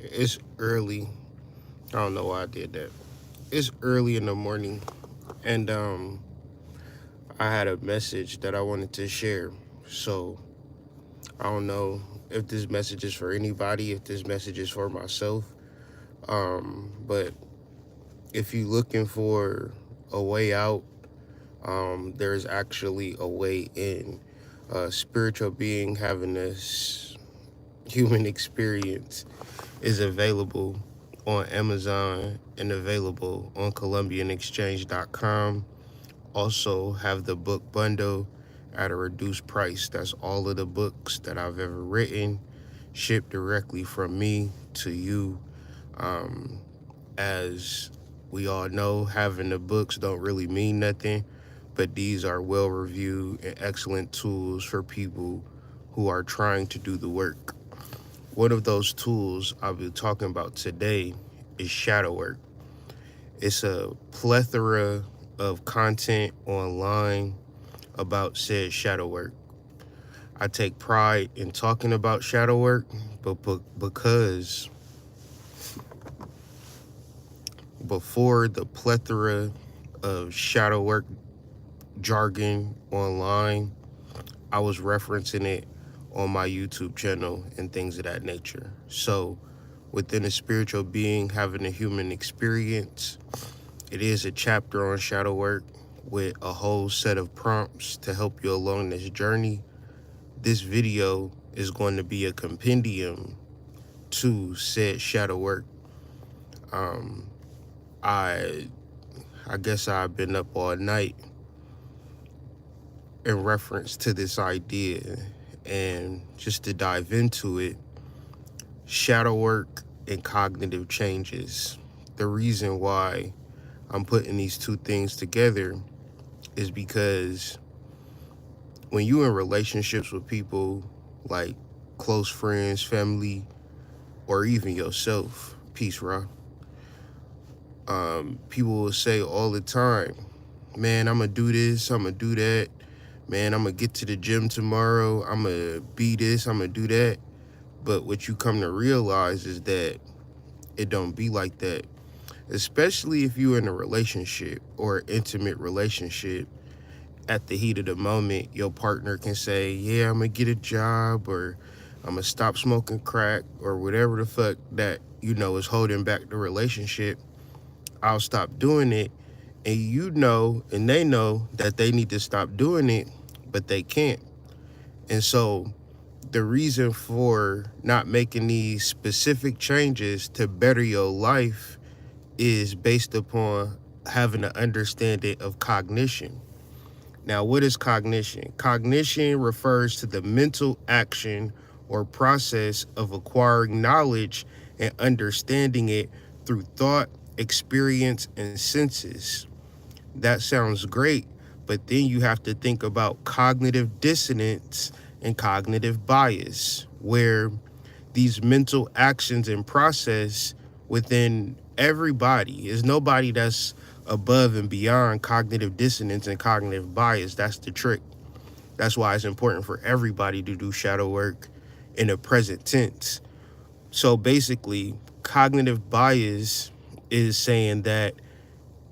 It's early. I don't know why I did that. It's early in the morning, and I had a message that I wanted to share. So I don't know if this message is for anybody, if this message is for myself. But if you're looking for a way out, there's actually a way in. A spiritual being having this human experience is available on Amazon and available on ColumbianExchange.com. Also have the book bundle at a reduced price. That's all of the books that I've ever written, shipped directly from me to you. Um, as we all know, having the books don't really mean nothing, but these are well reviewed and excellent tools for people who are trying to do the work. One of those tools I'll be talking about today is shadow work. It's a plethora of content online about said shadow work. I take pride in talking about shadow work, but because before the plethora of shadow work jargon online, I was referencing it on my YouTube channel and things of that nature. So, within a spiritual being having a human experience, it is a chapter on shadow work with a whole set of prompts to help you along this journey. This video is going to be a compendium to said shadow work. Um, I I guess I've been up all night in reference to this idea, and just to dive into it, shadow work and cognitive changes. The reason why I'm putting these two things together is because when you in relationships with people like close friends, family, or even yourself, peace, Ra, people will say all the time, man, I'm gonna do this, I'm gonna do that, man, I'm gonna get to the gym tomorrow, I'm gonna be this, I'm gonna do that. But what you come to realize is that it don't be like that, especially if you're in a relationship or an intimate relationship. At the heat of the moment, your partner can say, yeah, I'm gonna get a job, or I'm gonna stop smoking crack, or whatever the fuck that, is holding back the relationship. I'll stop doing it. And and they know that they need to stop doing it, but they can't. And so the reason for not making these specific changes to better your life is based upon having an understanding of cognition. Now, what is cognition? Cognition refers to the mental action or process of acquiring knowledge and understanding it through thought, experience, and senses. That sounds great, but then you have to think about cognitive dissonance and cognitive bias, where these mental actions and process within everybody is nobody that's above and beyond cognitive dissonance and cognitive bias. That's the trick. That's why it's important for everybody to do shadow work in the present tense. So basically, cognitive bias is saying that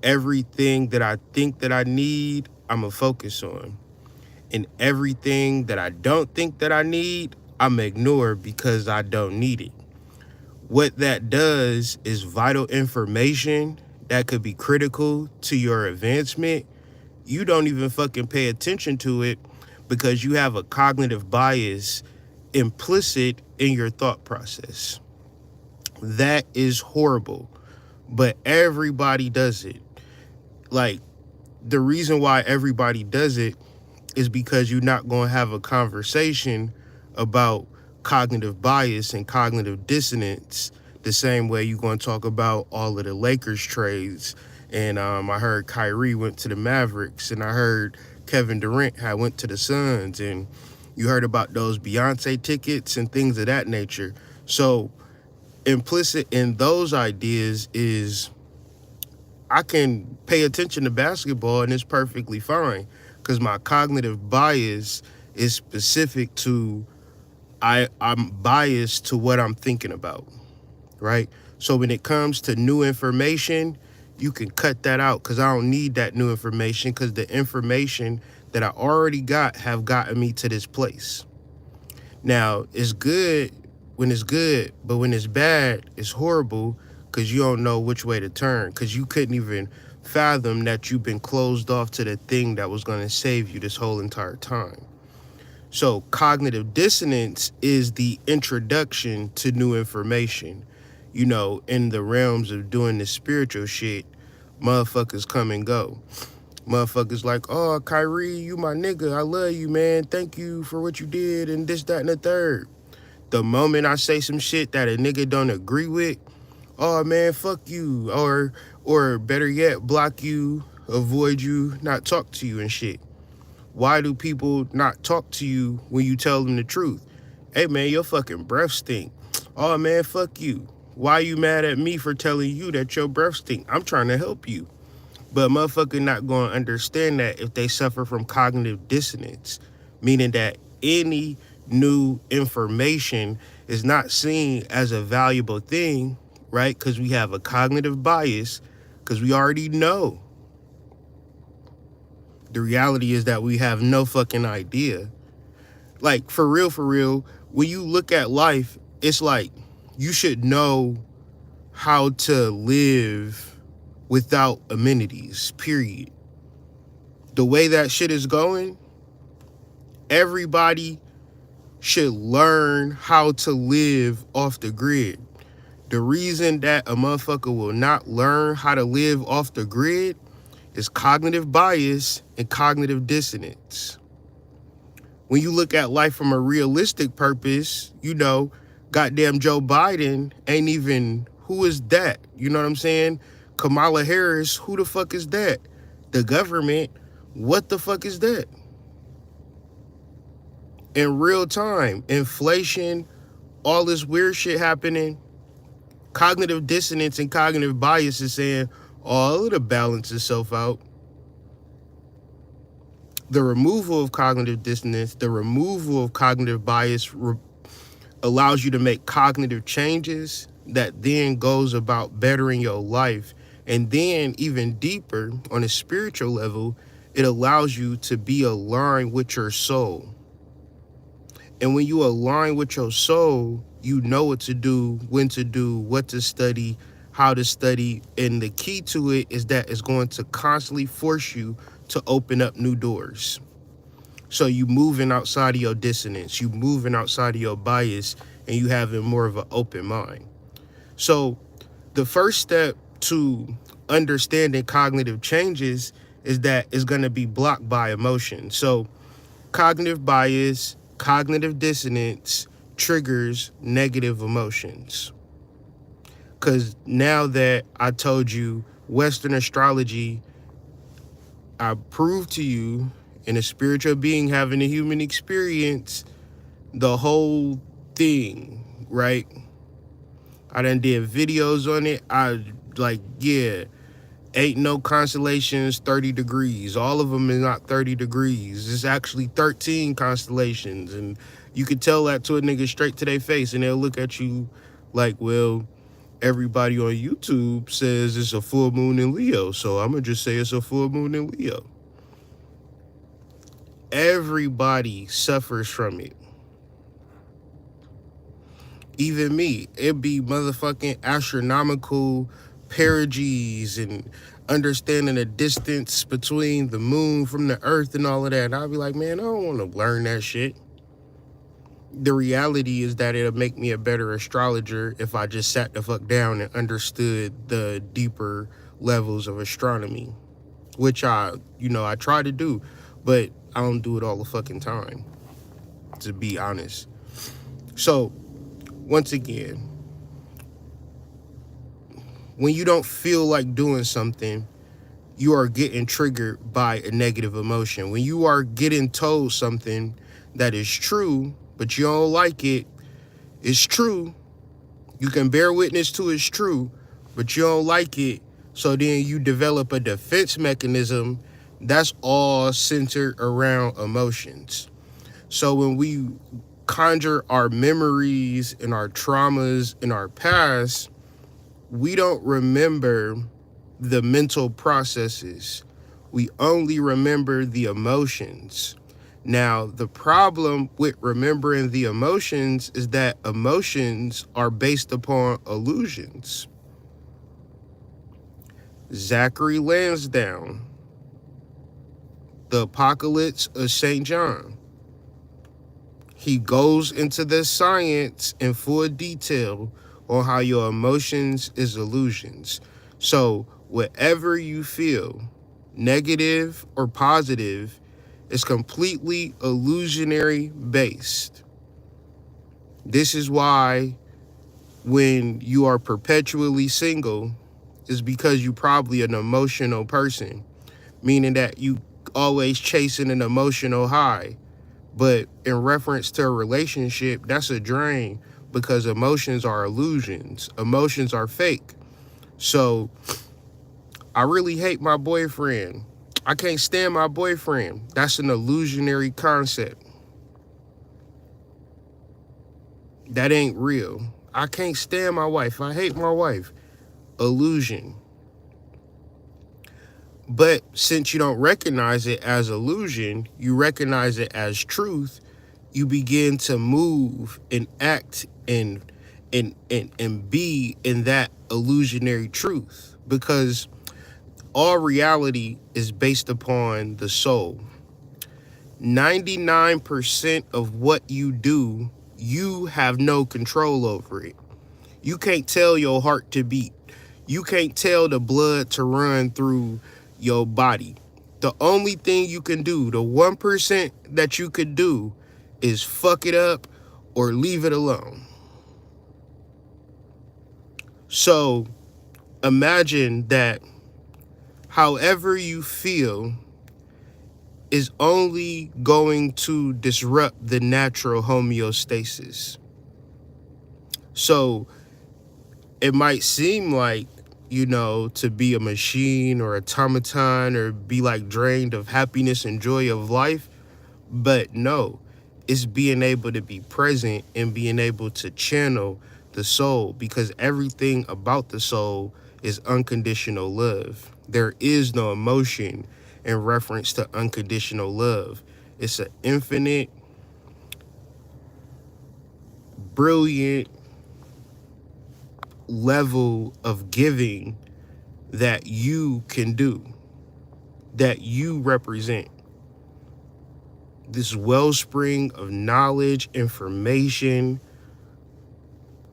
everything that I think that I need, I'm going to focus on. And everything that I don't think that I need, I'm going to ignore because I don't need it. What that does is vital information that could be critical to your advancement. You don't even fucking pay attention to it because you have a cognitive bias implicit in your thought process. That is horrible, but everybody does it. Like, the reason why everybody does it is because you're not going to have a conversation about cognitive bias and cognitive dissonance the same way you're going to talk about all of the Lakers trades. And I heard Kyrie went to the Mavericks, and I heard Kevin Durant had went to the Suns, and you heard about those Beyonce tickets and things of that nature. So implicit in those ideas is I can pay attention to basketball and it's perfectly fine because my cognitive bias is specific to I'm biased to what I'm thinking about. right? So when it comes to new information, you can cut that out because I don't need that new information because the information that I already got have gotten me to this place. Now, it's good when it's good, but when it's bad, it's horrible because you don't know which way to turn because you couldn't even fathom that you've been closed off to the thing that was going to save you this whole entire time. So cognitive dissonance is the introduction to new information. You know, in the realms of doing the spiritual shit, motherfuckers come and go. Motherfuckers like, oh, Kyrie, you my nigga. I love you, man. Thank you for what you did and this, that, and the third. The moment I say some shit that a nigga don't agree with, oh, man, fuck you. Or better yet, block you, avoid you, not talk to you and shit. Why do people not talk to you when you tell them the truth? Hey, man, your fucking breath stink. Oh, man, fuck you. Why you mad at me for telling you that your breath stink? I'm trying to help you. But motherfucker not going to understand that if they suffer from cognitive dissonance, meaning that any new information is not seen as a valuable thing, right? Because we have a cognitive bias, because we already know. The reality is that we have no fucking idea. Like, for real, when you look at life, it's like you should know how to live without amenities, period. The way that shit is going, everybody should learn how to live off the grid. The reason that a motherfucker will not learn how to live off the grid is cognitive bias and cognitive dissonance. When you look at life from a realistic purpose, you know, goddamn Joe Biden ain't even, who is that? You know what I'm saying? Kamala Harris, who the fuck is that? The government, what the fuck is that? In real time, inflation, all this weird shit happening, cognitive dissonance and cognitive bias is saying, oh, it'll balance itself out. The removal of cognitive dissonance, the removal of cognitive bias allows you to make cognitive changes that then goes about bettering your life. And then even deeper on a spiritual level, it allows you to be aligned with your soul. And when you align with your soul, you know what to do, when to do, what to study, how to study. And the key to it is that it's going to constantly force you to open up new doors. So you moving outside of your dissonance, you moving outside of your bias, and you having more of an open mind. So the first step to understanding cognitive changes is that it's going to be blocked by emotion. So cognitive bias, cognitive dissonance triggers negative emotions. Because now that I told you Western astrology, I proved to you in a spiritual being having a human experience, the whole thing, right? I done did videos on it. Ain't no constellations 30 degrees. All of them is not 30 degrees. It's actually 13 constellations. And you could tell that to a nigga straight to their face and they'll look at you like, well, everybody on YouTube says it's a full moon in Leo, so I'm going to just say it's a full moon in Leo. Everybody suffers from it. Even me. It be motherfucking astronomical perigees and understanding the distance between the moon from the earth and all of that. And I'll be like, man, I don't want to learn that shit. The reality is that it'll make me a better astrologer if I just sat the fuck down and understood the deeper levels of astronomy, which I try to do, but I don't do it all the fucking time, to be honest. So, once again, when you don't feel like doing something, you are getting triggered by a negative emotion. When you are getting told something that is true, but you don't like it, it's true. You can bear witness to it's true, but you don't like it. So then you develop a defense mechanism that's all centered around emotions. So when we conjure our memories and our traumas in our past, we don't remember the mental processes. We only remember the emotions. Now, the problem with remembering the emotions is that emotions are based upon illusions. Zachary Lansdowne, The Apocalypse of St. John. He goes into the science in full detail on how your emotions is illusions. So whatever you feel, negative or positive, is completely illusionary based. This is why when you are perpetually single, is because you probably an emotional person, meaning that you always chasing an emotional high. But in reference to a relationship, that's a drain because emotions are illusions. Emotions are fake. So I really hate my boyfriend. I can't stand my boyfriend. That's an illusionary concept. That ain't real. I can't stand my wife. I hate my wife. Illusion. But since you don't recognize it as illusion, you recognize it as truth, you begin to move and act and be in that illusionary truth, because all reality is based upon the soul. 99% of what you do, you have no control over it. You can't tell your heart to beat. You can't tell the blood to run through your body. The only thing you can do, the 1% that you could do, is fuck it up or leave it alone. So imagine that however you feel is only going to disrupt the natural homeostasis. So it might seem like, to be a machine or automaton or be like drained of happiness and joy of life. But no, it's being able to be present and being able to channel the soul, because everything about the soul is unconditional love. There is no emotion in reference to unconditional love. It's an infinite, brilliant level of giving that you can do, that you represent. This wellspring of knowledge, information,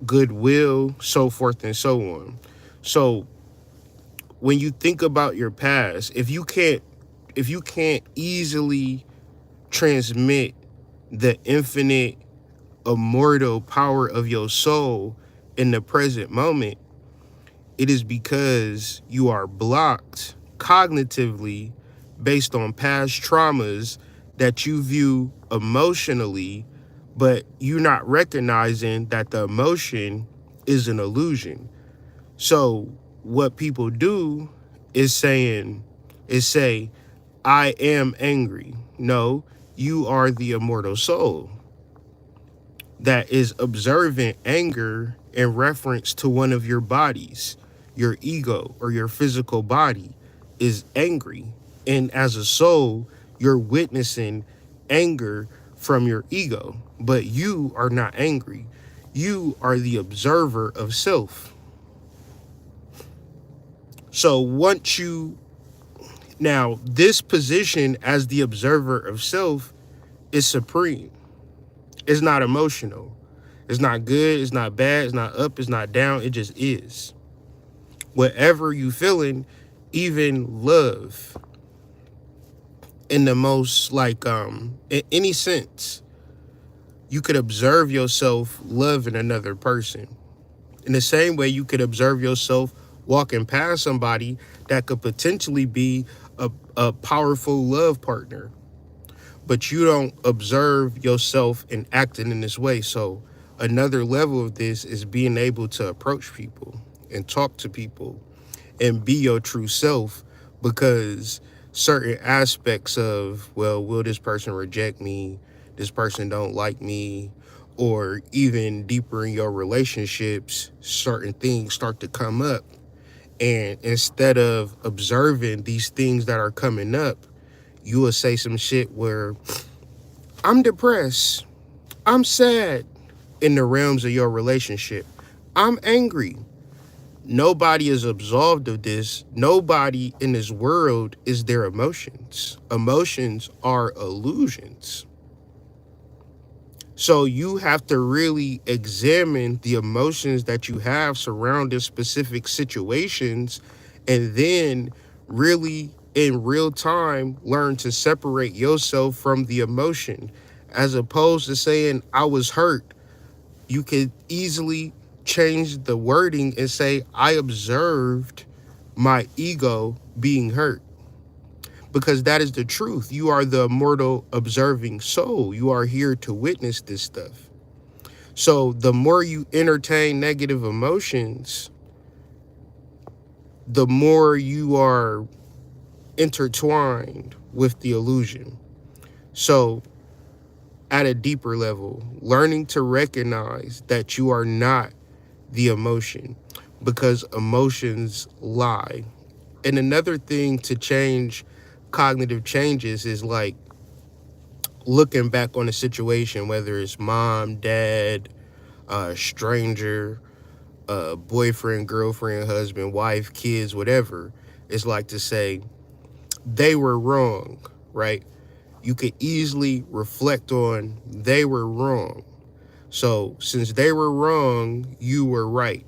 goodwill, so forth and so on. So when you think about your past, if you can't easily transmit the infinite, immortal power of your soul in the present moment, it is because you are blocked cognitively based on past traumas that you view emotionally, but you're not recognizing that the emotion is an illusion. So what people do is say, I am angry. No, you are the immortal soul that is observant anger in reference to one of your bodies. Your ego or your physical body is angry. And as a soul, you're witnessing anger from your ego. But you are not angry. You are the observer of self. So now this position as the observer of self is supreme. It's not emotional. It's not good. It's not bad. It's not up. It's not down. It just is. Whatever you feeling, even love, in the most in any sense, you could observe yourself loving another person. In the same way, you could observe yourself walking past somebody that could potentially be a powerful love partner. But you don't observe yourself and acting in this way. So another level of this is being able to approach people and talk to people and be your true self, because certain aspects of, well, will this person reject me? This person don't like me. or even deeper in your relationships, certain things start to come up. And instead of observing these things that are coming up, you will say some shit where I'm depressed, I'm sad in the realms of your relationship, I'm angry. Nobody is absolved of this. Nobody in this world is their emotions. Emotions are illusions. So you have to really examine the emotions that you have surrounding specific situations, and then really in real time learn to separate yourself from the emotion. As opposed to saying I was hurt, you could easily change the wording and say I observed my ego being hurt, because that is the truth. You are the immortal observing soul. You are here to witness this stuff. So the more you entertain negative emotions, the more you are intertwined with the illusion. So at a deeper level, learning to recognize that you are not the emotion, because emotions lie. And another thing to change cognitive changes is like looking back on a situation, whether it's mom, dad, stranger, boyfriend, girlfriend, husband, wife, kids, whatever. It's like to say they were wrong, right? You could easily reflect on they were wrong. So since they were wrong, you were right.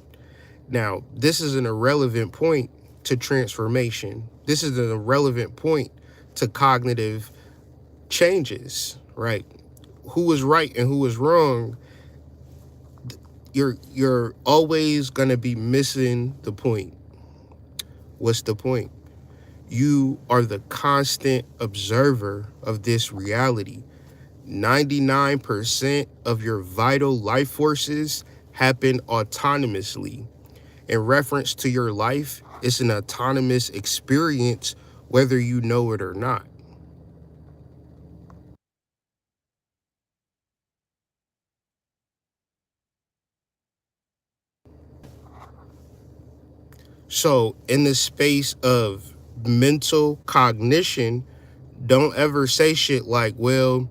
Now, this is an irrelevant point to transformation. This is an irrelevant point to cognitive changes, right? Who was right and who was wrong, you're always going to be missing the point. What's the point? You are the constant observer of this reality. 99% of your vital life forces happen autonomously. In reference to your life, it's an autonomous experience, whether you know it or not. So in the space of mental cognition, don't ever say shit like, well,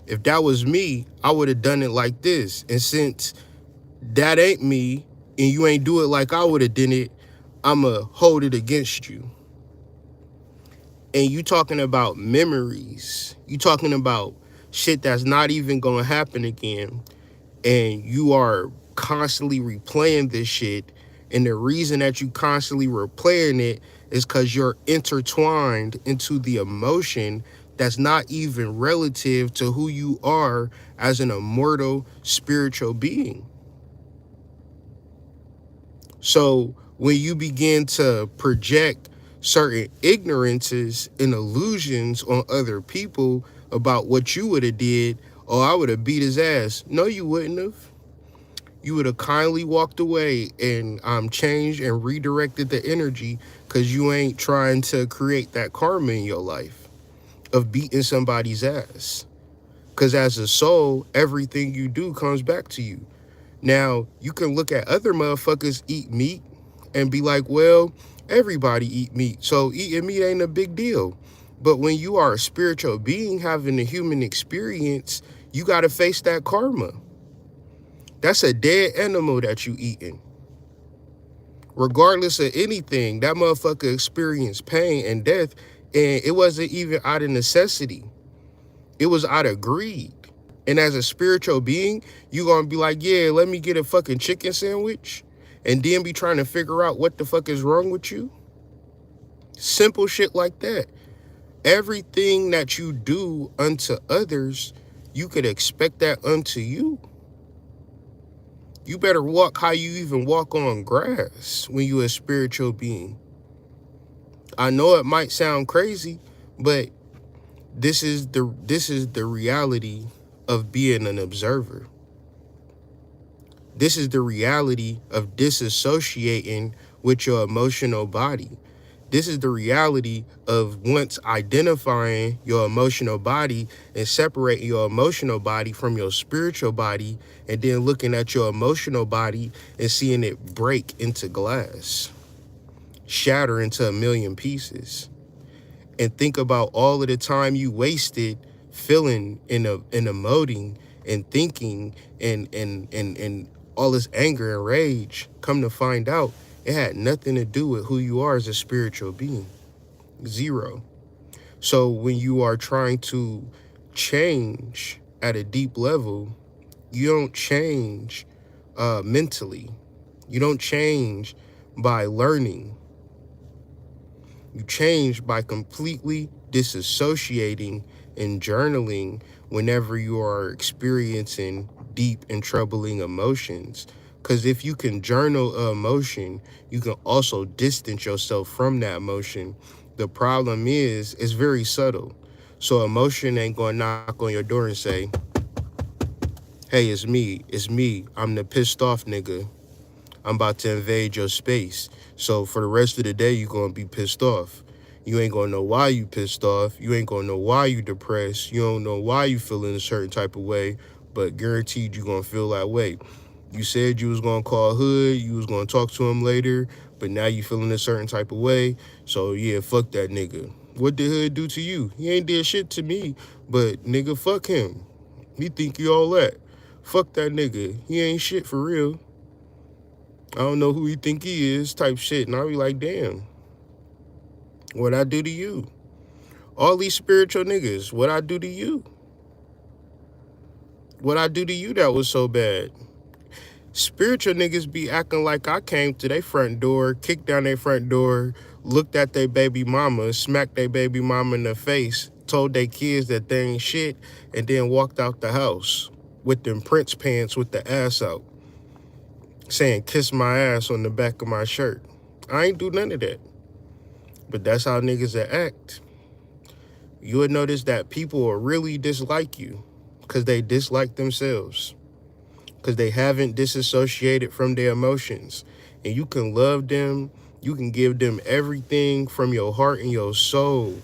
if that was me, I would have done it like this. And since that ain't me and you ain't do it like I would have done it, I'ma hold it against you. And you talking about memories. You talking about shit that's not even gonna happen again. And you are constantly replaying this shit. And the reason that you constantly replaying it is because you're intertwined into the emotion that's not even relative to who you are as an immortal spiritual being. So when you begin to project certain ignorances and illusions on other people about what you would have did, oh, I would have beat his ass. No, you wouldn't have. You would have kindly walked away and changed and redirected the energy, because you ain't trying to create that karma in your life of beating somebody's ass. Because as a soul, everything you do comes back to you. Now, you can look at other motherfuckers eat meat and be like, well, everybody eat meat, so eating meat ain't a big deal. But when you are a spiritual being having a human experience, you got to face that karma. That's a dead animal that you eating. Regardless of anything, that motherfucker experienced pain and death, and it wasn't even out of necessity. It was out of greed. And as a spiritual being, you gonna be like, yeah, let me get a fucking chicken sandwich, and then be trying to figure out what the fuck is wrong with you? Simple shit like that. Everything that you do unto others, you could expect that unto you. You better walk how you even walk on grass when you're a spiritual being. I know it might sound crazy, but this is the reality of being an observer. This is the reality of disassociating with your emotional body. This is the reality of once identifying your emotional body and separating your emotional body from your spiritual body, and then looking at your emotional body and seeing it break into glass, shatter into a million pieces. And think about all of the time you wasted feeling and emoting and thinking and all this anger and rage. Come to find out, it had nothing to do with who you are as a spiritual being. Zero. So when you are trying to change at a deep level, you don't change mentally. You don't change by learning. You change by completely disassociating and journaling whenever you are experiencing deep and troubling emotions. Because if you can journal an emotion, you can also distance yourself from that emotion. The problem is, it's very subtle. So emotion ain't going to knock on your door and say, hey, it's me, I'm the pissed off nigga. I'm about to invade your space. So for the rest of the day, you're going to be pissed off. You ain't going to know why you pissed off. You ain't going to know why you depressed. You don't know why you feel in a certain type of way, but guaranteed you're going to feel that way. You said you was going to call Hood. You was going to talk to him later, but now you feeling a certain type of way. So yeah, fuck that nigga. What did Hood do to you? He ain't did shit to me, but nigga, fuck him. He think you all that. Fuck that nigga. He ain't shit for real. I don't know who you think he is, type shit. And I'll be like, damn, what I do to you? All these spiritual niggas, what I do to you? What I do to you that was so bad? Spiritual niggas be acting like I came to their front door, kicked down their front door, looked at their baby mama, smacked their baby mama in the face, told their kids that they ain't shit, and then walked out the house with them Prince pants with the ass out, saying, kiss my ass on the back of my shirt. I ain't do none of that. But that's how niggas that act. You would notice that people will really dislike you because they dislike themselves, because they haven't disassociated from their emotions. And you can love them, you can give them everything from your heart and your soul.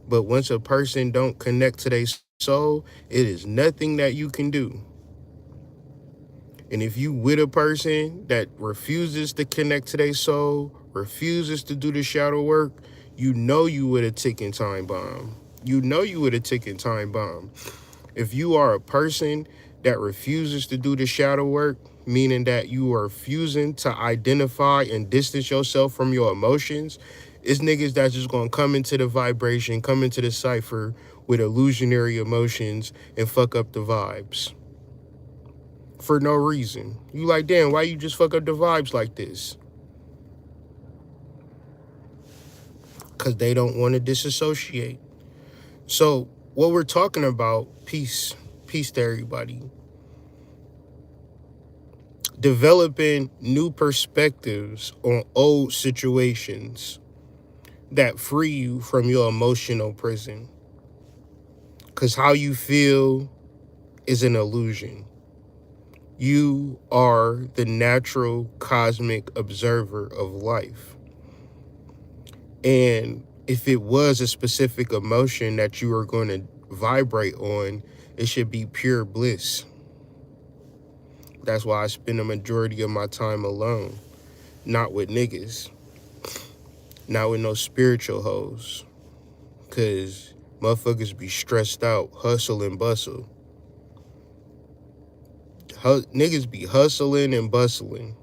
But once a person don't connect to their soul, it is nothing that you can do. And if you with a person that refuses to connect to their soul, refuses to do the shadow work, you know you with a ticking time bomb. You know you with a ticking time bomb. If you are a person that refuses to do the shadow work, meaning that you are refusing to identify and distance yourself from your emotions, it's niggas that's just gonna come into the vibration, come into the cipher with illusionary emotions and fuck up the vibes. For no reason. You like, damn, why you just fuck up the vibes like this? Because they don't want to disassociate. So what we're talking about, peace to everybody. Developing new perspectives on old situations that free you from your emotional prison. Because how you feel is an illusion. You are the natural cosmic observer of life. And if it was a specific emotion that you are going to vibrate on, it should be pure bliss. That's why I spend the majority of my time alone, not with niggas, not with no spiritual hoes, because motherfuckers be stressed out, hustle and bustle. Niggas be hustling and bustling.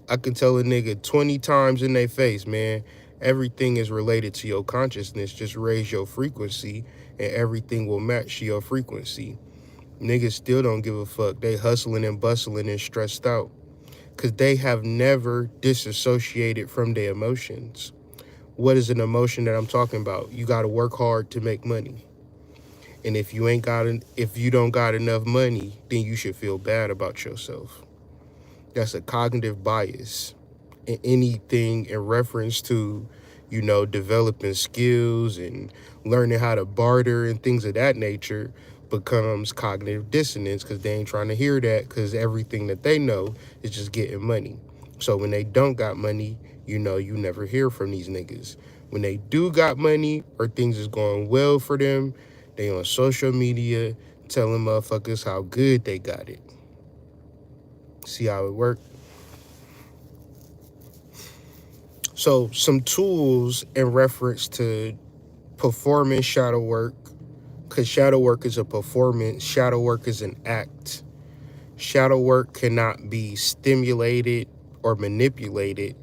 I can tell a nigga 20 times in their face, man, everything is related to your consciousness. Just raise your frequency and everything will match your frequency. Niggas still don't give a fuck. They hustling and bustling and stressed out because they have never disassociated from their emotions. What is an emotion that I'm talking about? You got to work hard to make money. And if you don't got enough money, then you should feel bad about yourself. That's a cognitive bias. And anything in reference to, developing skills and learning how to barter and things of that nature becomes cognitive dissonance because they ain't trying to hear that, because everything that they know is just getting money. So when they don't got money, you know you never hear from these niggas. When they do got money or things is going well for them, they on social media telling motherfuckers how good they got it. See how it work? So some tools in reference to performing shadow work, because shadow work is a performance, shadow work is an act. Shadow work cannot be stimulated or manipulated,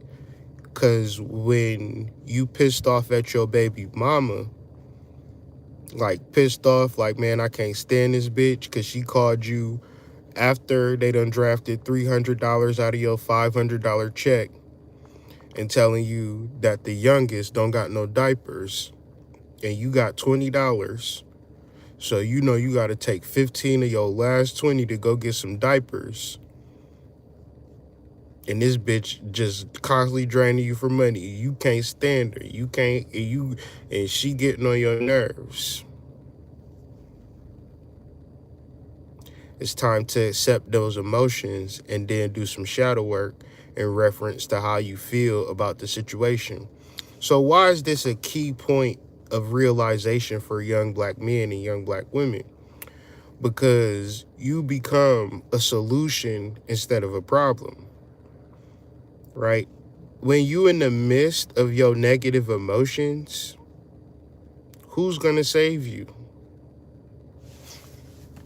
because when you pissed off at your baby mama, like pissed off, like, man, I can't stand this bitch because she called you after they done drafted $300 out of your $500 check and telling you that the youngest don't got no diapers and you got $20. So you know you got to take 15 of your last 20 to go get some diapers. And this bitch just constantly draining you for money. You can't stand her. You can't, and she getting on your nerves. It's time to accept those emotions and then do some shadow work in reference to how you feel about the situation. So why is this a key point of realization for young black men and young black women? Because you become a solution instead of a problem, right? When you in the midst of your negative emotions, who's gonna save you?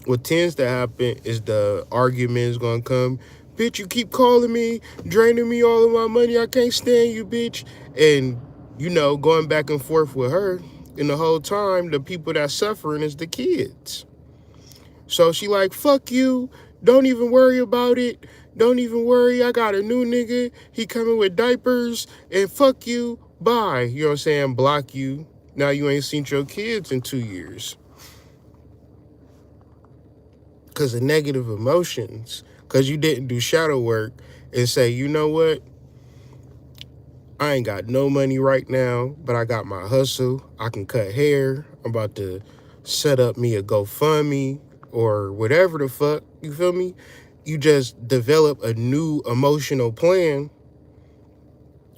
What tends to happen is the argument is gonna come, bitch, you keep calling me, draining me all of my money, I can't stand you, bitch. And, you know, going back and forth with her, and the whole time, the people that's suffering is the kids. So she like, fuck you, don't even worry about it, don't even worry, I got a new nigga, he coming with diapers, and fuck you, bye. You know what I'm saying, block you. Now you ain't seen your kids in 2 years. Because of negative emotions, because you didn't do shadow work and say, you know what, I ain't got no money right now, but I got my hustle, I can cut hair, I'm about to set up me a GoFundMe or whatever the fuck, you feel me? You just develop a new emotional plan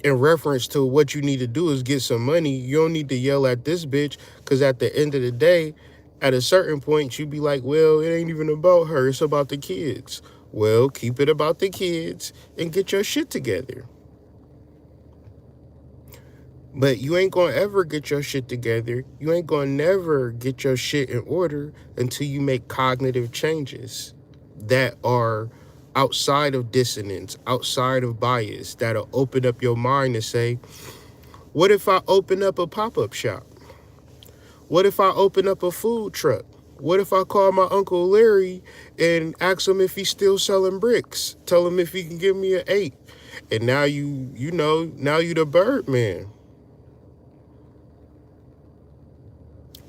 in reference to what you need to do is get some money. You don't need to yell at this bitch, because at the end of the day, at a certain point, you be like, well, it ain't even about her. It's about the kids. Well, keep it about the kids and get your shit together. But you ain't going to ever get your shit together. You ain't going to never get your shit in order until you make cognitive changes that are outside of dissonance, outside of bias, that'll open up your mind to say, what if I open up a pop-up shop? What if I open up a food truck? What if I call my Uncle Larry and ask him if he's still selling bricks? Tell him if he can give me an 8. And now you know, now you the Birdman.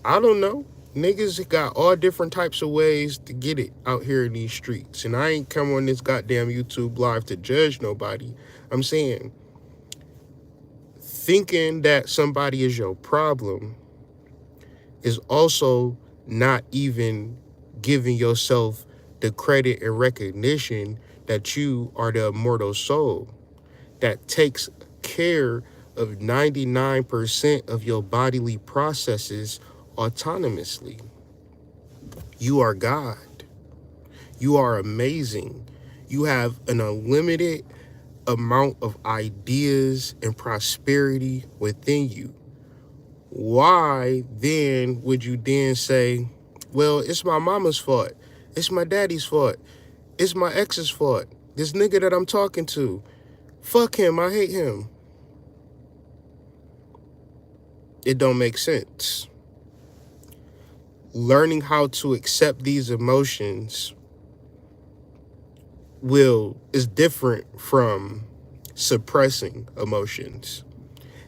I don't know. Niggas got all different types of ways to get it out here in these streets. And I ain't come on this goddamn YouTube live to judge nobody. I'm saying, thinking that somebody is your problem is also not even giving yourself the credit and recognition that you are the immortal soul that takes care of 99% of your bodily processes autonomously. You are God. You are amazing. You have an unlimited amount of ideas and prosperity within you. Why then would you then say, well, it's my mama's fault, it's my daddy's fault, it's my ex's fault, this nigga that I'm talking to, fuck him, I hate him? It don't make sense. Learning how to accept these emotions is different from suppressing emotions,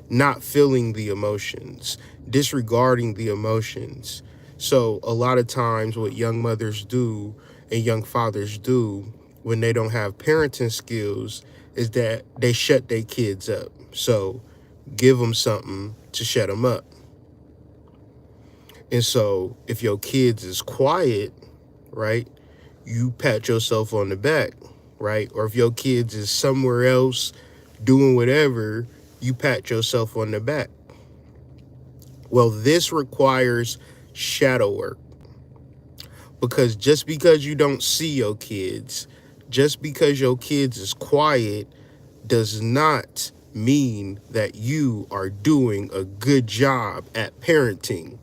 not feeling the emotions, disregarding the emotions. So a lot of times what young mothers do and young fathers do when they don't have parenting skills is that they shut their kids up. So give them something to shut them up. And so if your kids is quiet, right, you pat yourself on the back, right? Or if your kids is somewhere else doing whatever, you pat yourself on the back. Well, this requires shadow work, because just because you don't see your kids, just because your kids is quiet, does not mean that you are doing a good job at parenting.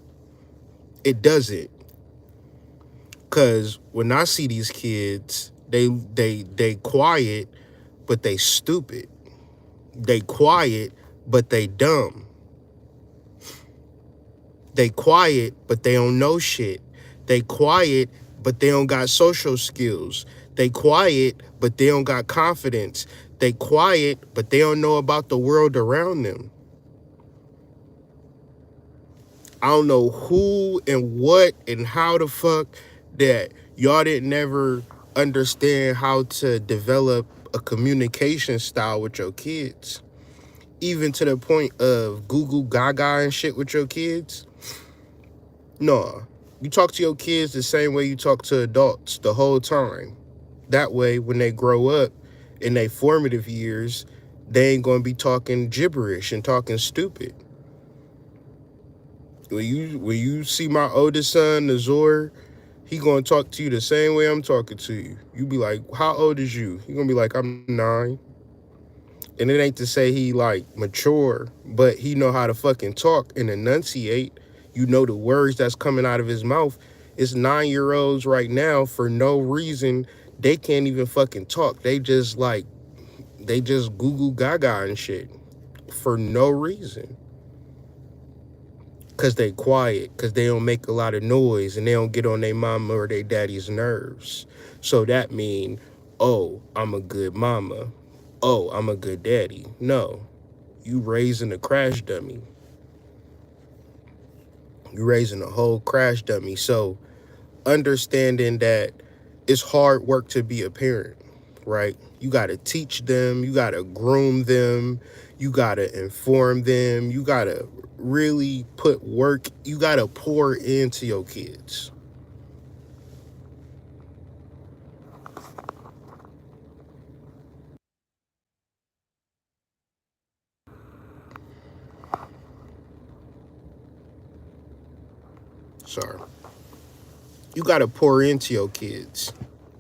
It doesn't. Cause when I see these kids, they quiet, but they stupid. They quiet, but they dumb. They quiet, but they don't know shit. They quiet, but they don't got social skills. They quiet, but they don't got confidence. They quiet, but they don't know about the world around them. I don't know who and what and how the fuck that y'all didn't never understand how to develop a communication style with your kids. Even to the point of Google Gaga and shit with your kids. No, you talk to your kids the same way you talk to adults the whole time. That way, when they grow up in their formative years, they ain't gonna be talking gibberish and talking stupid. When you see my oldest son, Nazor, he gonna talk to you the same way I'm talking to you. You be like, how old is you? He gonna be like, I'm 9. And it ain't to say he like mature, but he know how to fucking talk and enunciate. You know the words that's coming out of his mouth. It's 9-year-olds right now, for no reason, they can't even fucking talk. They just Google Gaga and shit for no reason. Cause they quiet, cause they don't make a lot of noise and they don't get on their mama or their daddy's nerves. So that mean, oh, I'm a good mama. Oh, I'm a good daddy. No, you raising a crash dummy. You raising a whole crash dummy. So understanding that it's hard work to be a parent, right? You got to teach them. You got to groom them. You got to inform them. You got to really put work. You got to pour into your kids. Sorry. You got to pour into your kids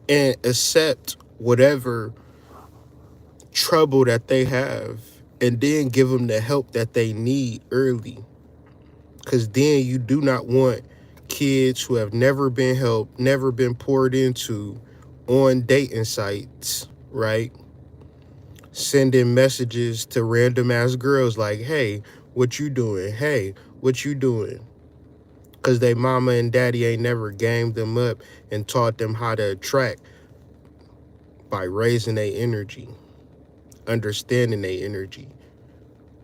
and accept whatever trouble that they have, and then give them the help that they need early. Because then you do not want kids who have never been helped, never been poured into on dating sites, right? Sending messages to random ass girls like, hey, what you doing? Hey, what you doing? Because they mama and daddy ain't never gamed them up and taught them how to attract by raising their energy, understanding their energy,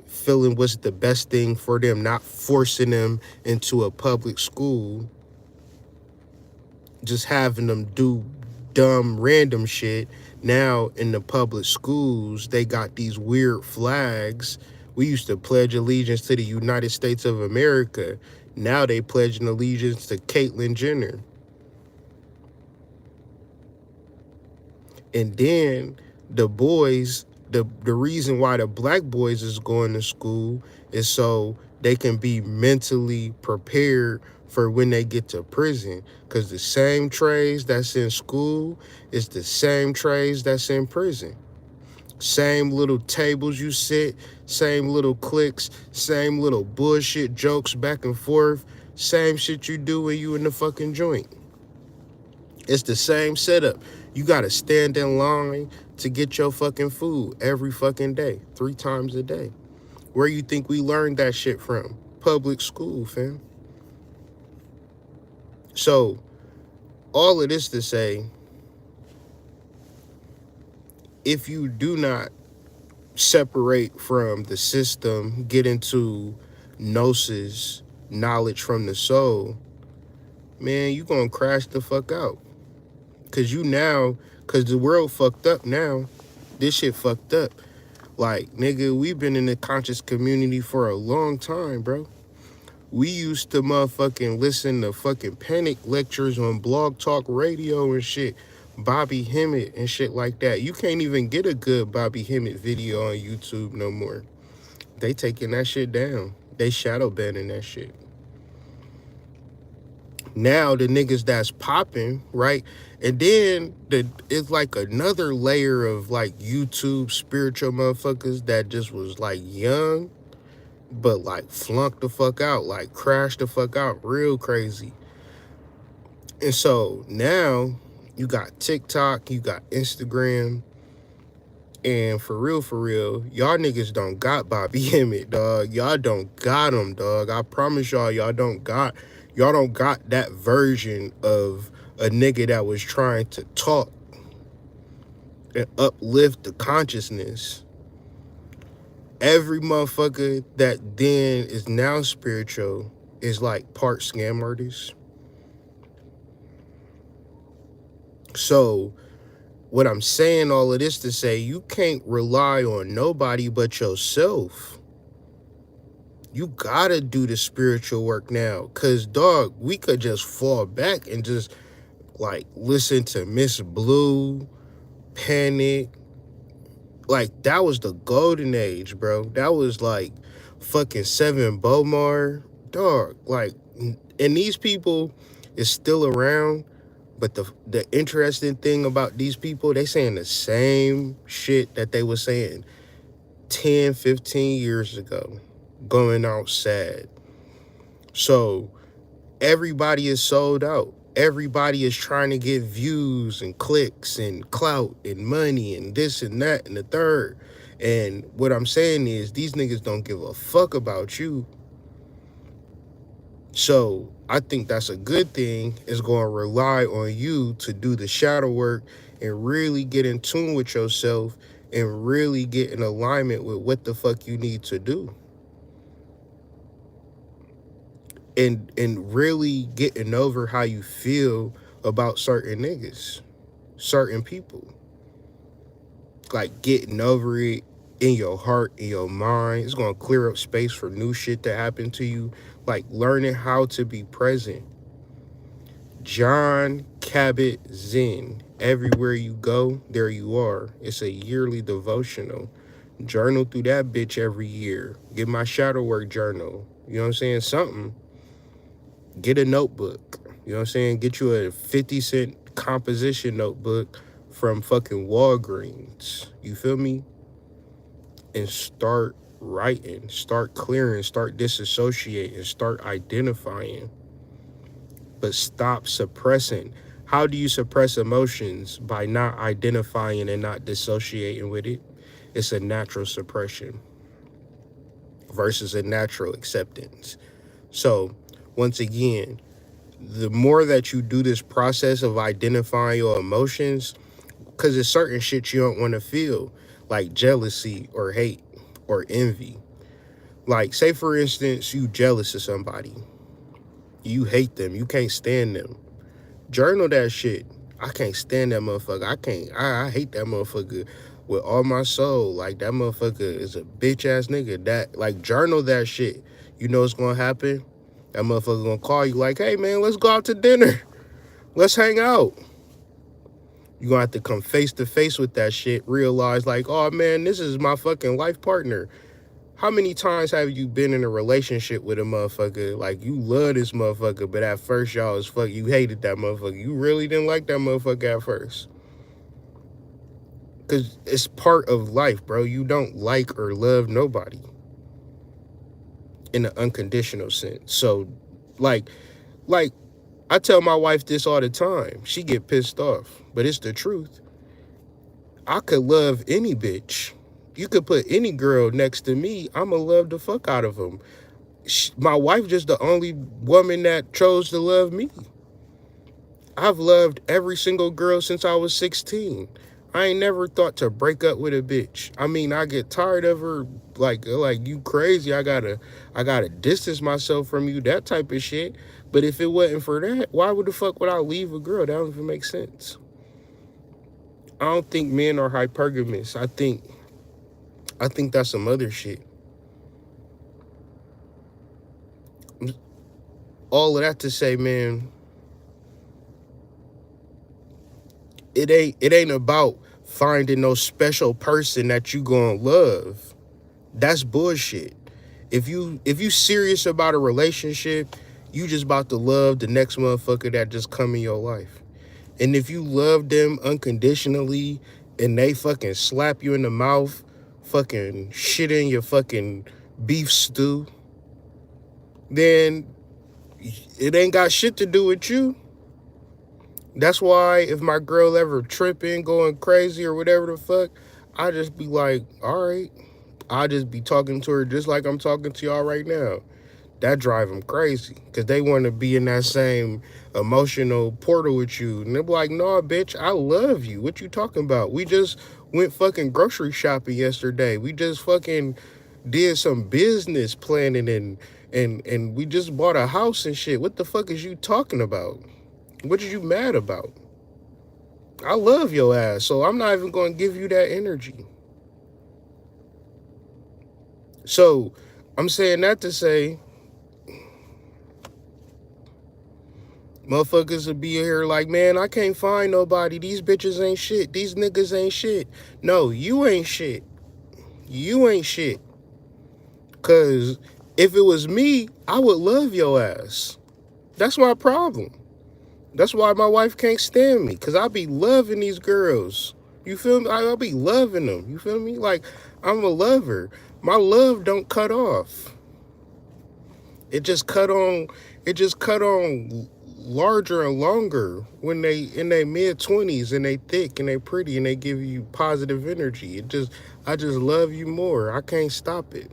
feeling what's the best thing for them, not forcing them into a public school, just having them do dumb random shit. Now in the public schools, they got these weird flags. We used to pledge allegiance to the United States of America. Now they pledging allegiance to Caitlyn Jenner. And then the boys, the reason why the black boys is going to school is so they can be mentally prepared for when they get to prison. Because the same trades that's in school is the same trades that's in prison. Same little tables you sit, same little cliques, same little bullshit jokes back and forth, same shit you do when you in the fucking joint. It's the same setup. You gotta stand in line to get your fucking food every fucking day, 3 times a day. Where you think we learned that shit from? Public school, fam. So, all of this to say, if you do not separate from the system, get into gnosis, knowledge from the soul, man, you gonna crash the fuck out. Cause the world fucked up now. This shit fucked up. Like, nigga, we've been in the conscious community for a long time, bro. We used to motherfucking listen to fucking panic lectures on Blog Talk Radio and shit. Bobby Hemmett and shit like that. You can't even get a good Bobby Hemmett video on YouTube no more. They taking that shit down. They shadow banning that shit. Now the niggas that's popping, right? And then it's like another layer of like YouTube spiritual motherfuckers that just was like young, but like flunked the fuck out, like crashed the fuck out real crazy. And so now you got TikTok, you got Instagram, and for real, y'all niggas don't got Bobby Emmett, dog. Y'all don't got him, dog. I promise y'all don't got that version of a nigga that was trying to talk and uplift the consciousness. Every motherfucker that then is now spiritual is like part scam artist. So what I'm saying all of this to say, you can't rely on nobody but yourself. You gotta do the spiritual work now. Cause dog, we could just fall back and just like listen to Miss Blue, Panic. Like that was the golden age, bro. That was like fucking Seven Bomar. Dog, like, and these people is still around. But the interesting thing about these people, they saying the same shit that they were saying 10, 15 years ago, going out sad. So everybody is sold out. Everybody is trying to get views and clicks and clout and money and this and that and the third. And what I'm saying is these niggas don't give a fuck about you. So I think that's a good thing. It's going to rely on you to do the shadow work and really get in tune with yourself and really get in alignment with what the fuck you need to do. And really getting over how you feel about certain niggas, certain people. Like getting over it in your heart, in your mind. It's going to clear up space for new shit to happen to you. Like learning how to be present. Jon Kabat-Zinn. Everywhere you go, there you are. It's a yearly devotional. Journal through that bitch every year. Get my shadow work journal. You know what I'm saying? Something. Get a notebook. You know what I'm saying? Get you a 50-cent composition notebook from fucking Walgreens. You feel me? And start writing. Start clearing. Start disassociating. Start identifying. But stop suppressing. How do you suppress emotions? By not identifying and not dissociating with it. It's a natural suppression versus a natural acceptance. So, once again, the more that you do this process of identifying your emotions, because there's certain shit you don't want to feel, like jealousy or hate or envy. Like, say for instance, you jealous of somebody. You hate them. You can't stand them. Journal that shit. I can't stand that motherfucker. I hate that motherfucker with all my soul. Like, that motherfucker is a bitch ass nigga. That, like, journal that shit. You know what's gonna happen? That motherfucker gonna call you like, hey man, let's go out to dinner. Let's hang out. You gonna have to come face to face with that shit. Realize like, oh man, this is my fucking life partner. How many times have you been in a relationship with a motherfucker? Like, you love this motherfucker, but at first y'all was fuck, you hated that motherfucker. You really didn't like that motherfucker at first. Because it's part of life, bro. You don't like or love nobody in an unconditional sense. So, like, I tell my wife this all the time. She get pissed off, but it's the truth. I could love any bitch. You could put any girl next to me, I'ma love the fuck out of them. My wife just the only woman that chose to love me. I've loved every single girl since I was 16. I ain't never thought to break up with a bitch. I mean, I get tired of her, like you crazy. I gotta distance myself from you, that type of shit. But if it wasn't for that, why would the fuck would I leave a girl? That don't even make sense. I don't think men are hypergamous. I think that's some other shit. All of that to say, man, it ain't about finding no special person that you gonna love. That's bullshit. If you serious about a relationship, you just about to love the next motherfucker that just come in your life. And if you love them unconditionally and they fucking slap you in the mouth, fucking shit in your fucking beef stew, then it ain't got shit to do with you. That's why if my girl ever tripping, going crazy or whatever the fuck, I just be like, all right. I just be talking to her just like I'm talking to y'all right now. That drive them crazy because they want to be in that same emotional portal with you. And they're like, no, bitch, I love you. What you talking about? We just went fucking grocery shopping yesterday. We just fucking did some business planning and we just bought a house and shit. What the fuck is you talking about? What are you mad about? I love your ass, so I'm not even going to give you that energy. So I'm saying that to say, motherfuckers will be here like, man, I can't find nobody. These bitches ain't shit. These niggas ain't shit. No, you ain't shit. You ain't shit. Because if it was me, I would love your ass. That's my problem. That's why my wife can't stand me. Because I be loving these girls. You feel me? I'll be loving them. You feel me? Like, I'm a lover. My love don't cut off. It just cut on larger and longer when they in their mid-20s and they thick and they pretty and they give you positive energy. I just love you more. I can't stop it.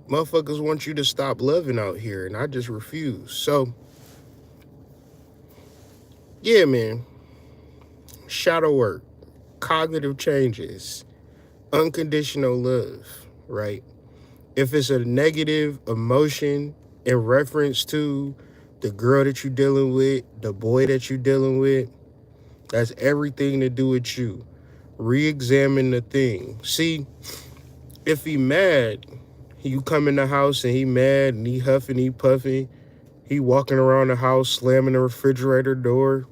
Motherfuckers want you to stop loving out here and I just refuse. So yeah, man. Shadow work, cognitive changes, unconditional love, right? If it's a negative emotion in reference to the girl that you're dealing with, the boy that you're dealing with, that's everything to do with you. Re-examine the thing. See, if he mad, you come in the house and he mad and he huffing, he puffing, he walking around the house, slamming the refrigerator door,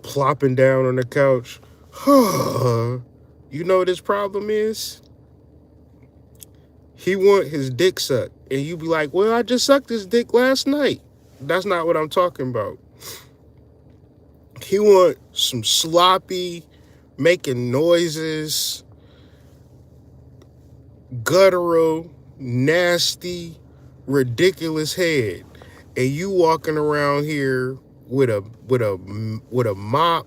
plopping down on the couch. You know what his problem is? He want his dick sucked. And you be like, well, I just sucked his dick last night. That's not what I'm talking about. He want some sloppy, making noises, guttural, nasty, ridiculous head. And you walking around here with a mop,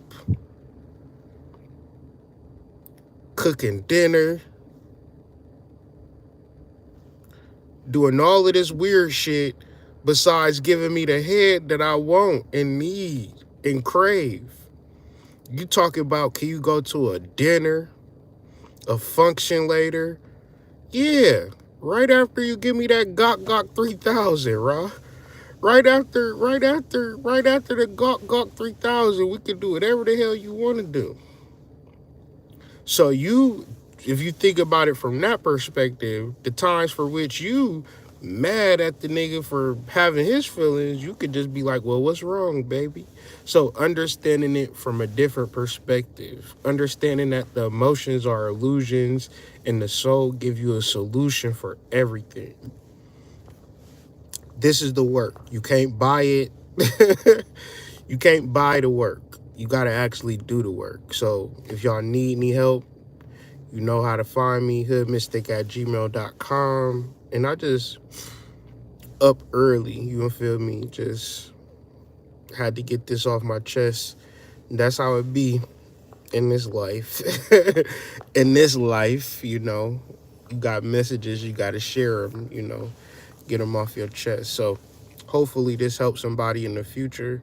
cooking dinner, doing all of this weird shit besides giving me the head that I want and need and crave. You talking about, can you go to a dinner, a function later? Yeah, right after you give me that Gok 3000, right? Right after the Gok 3000, we can do whatever the hell you want to do. So if you think about it from that perspective, the times for which you mad at the nigga for having his feelings, you could just be like, well, what's wrong, baby? So understanding it from a different perspective, understanding that the emotions are illusions and the soul gives you a solution for everything. This is the work. You can't buy it. You can't buy the work. You got to actually do the work. So if y'all need any help, you know how to find me, hoodmystic@gmail.com. And I just up early, you feel me? Just had to get this off my chest. That's how it be in this life. In this life, you know, you got messages, you got to share them, you know, get them off your chest. So hopefully this helps somebody in the future.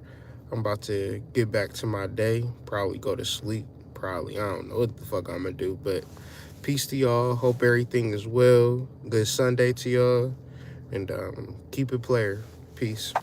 I'm about to get back to my day, probably go to sleep. Probably, I don't know what the fuck I'm gonna do, but peace to y'all. Hope everything is well. Good Sunday to y'all, and keep it player. Peace.